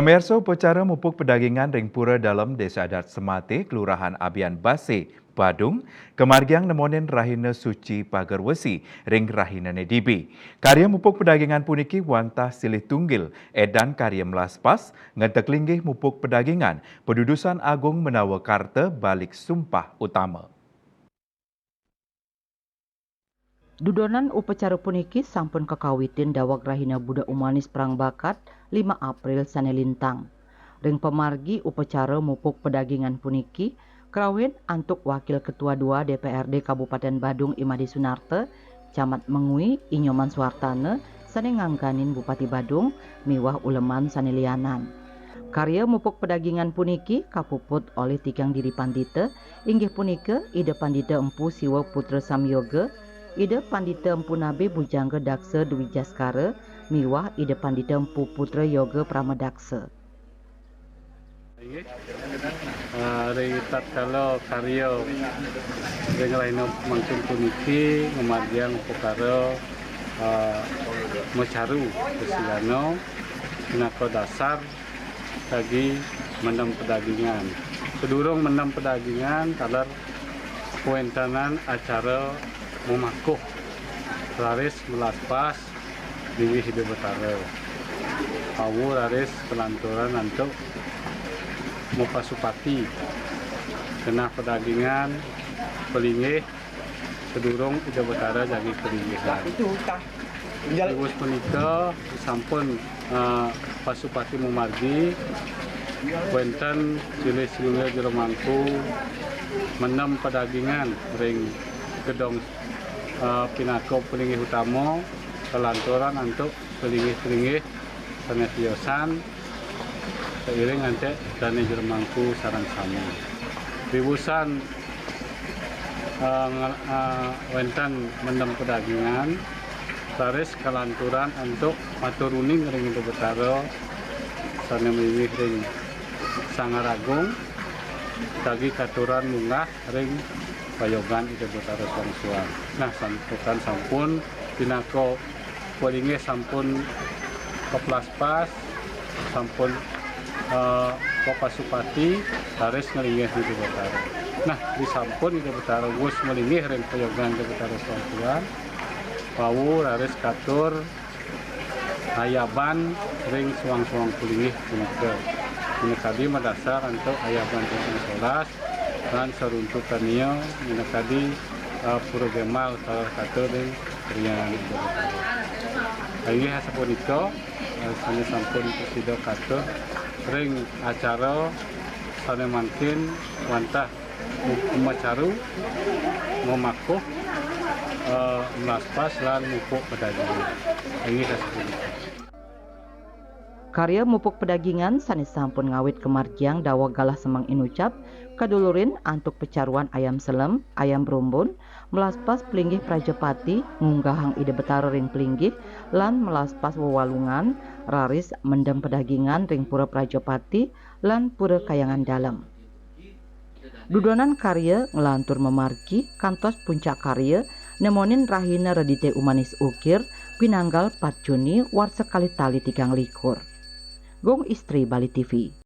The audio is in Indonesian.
Pamirsa upacara mupuk pedagingan ring pura dalam Desa Adat Semate, Kelurahan Abian Base, Badung, kemargiang nemonin rahina suci pagar wesi ring rahina nedibi. Karya mupuk pedagingan puniki wantah silih tunggil edan karya melaspas ngetek linggih mupuk pedagingan pedudusan agung menawa karte balik sumpah utama. Dudonan upacara puniki sampun kekawitin dawag rahina budak umanis perang bakat 5 April sanelintang. Ring pemargi upacara mupuk pedagingan puniki krawin antuk Wakil Ketua 2 DPRD Kabupaten Badung Imadi Sunarte, Camat Mengui Inyoman Suartane, sane ngangganin Bupati Badung, miwah uleman sanelianan. Karya mupuk pedagingan puniki kapuput oleh tigang diri pandita, inggih punika ide pandita Empu Siwa Putra Samyoga, ide pandita Empu Nabe Bujangga Daksa Dwi Jaskara, miwah ide pandita Empu Putra Yoga Pramadaksa. Dari tatkala karya dengan lain mangkin puniki ngemargiang perkara mecaru kesilano nako dasar bagi menam pedagingan. Kedurung menam pedagingan kalar kuentanan acara memakuh laris melaspas di hidup betara. Awu laris pelanturan untuk Mupasupati kena pedagingan pelingih sedurung ida betara jadi pelingihan. Ibu punika sampun Pasupati memargi wenten silih-silih jero mangku menem pedagingan ring gedong pinako pelingih utama kelanturan untuk pelingih-pelingih sanetiosan seiring nanti dani jermangku sarang sami. Ribusan wenten mendem pedagingan, taris kelanturan untuk maturuning ring itu betaro, sana memilih ring Sangaragung, tagi katuran munggah ring payogan itu betaro sangsuan. Nah santukan sampun, pinako polingnya sampun keplaspas, sampun Pasupati taris ngelingih di betara. Nah di sampun di betara gus melingih ring payogan di betara sangsuan. Pau taris katur ayaban ring suang-suang pelingih punika. Ini tadi mendasar untuk ayaban ring 11 dan seruntukan niyo ini tadi pura gemal salah satu ring rian di betara. Lagi hasapuniko sana sampun sido katur ring acara sana mungkin wantah umacaru memakuh melaspas lan mupuk pedagingan. Ini hasapuniko. Karya mupuk pedagingan sanes sampun ngawit kemargiang dawa galah semang inucap kadulurin antuk pecaruan ayam selem, ayam berumbun, melaspas pelinggih Prajapati, ngunggahang ide betara ring pelinggih, lan melaspas wewalungan, raris mendem pedagingan ring pura Prajapati, lan pura kayangan dalam. Dudonan karya ngelantur memargi kantos puncak karya nemonin rahina redite umanis ukir pinanggal 4 Juni war sekali tali 3 likur. Gong Istri Bali TV.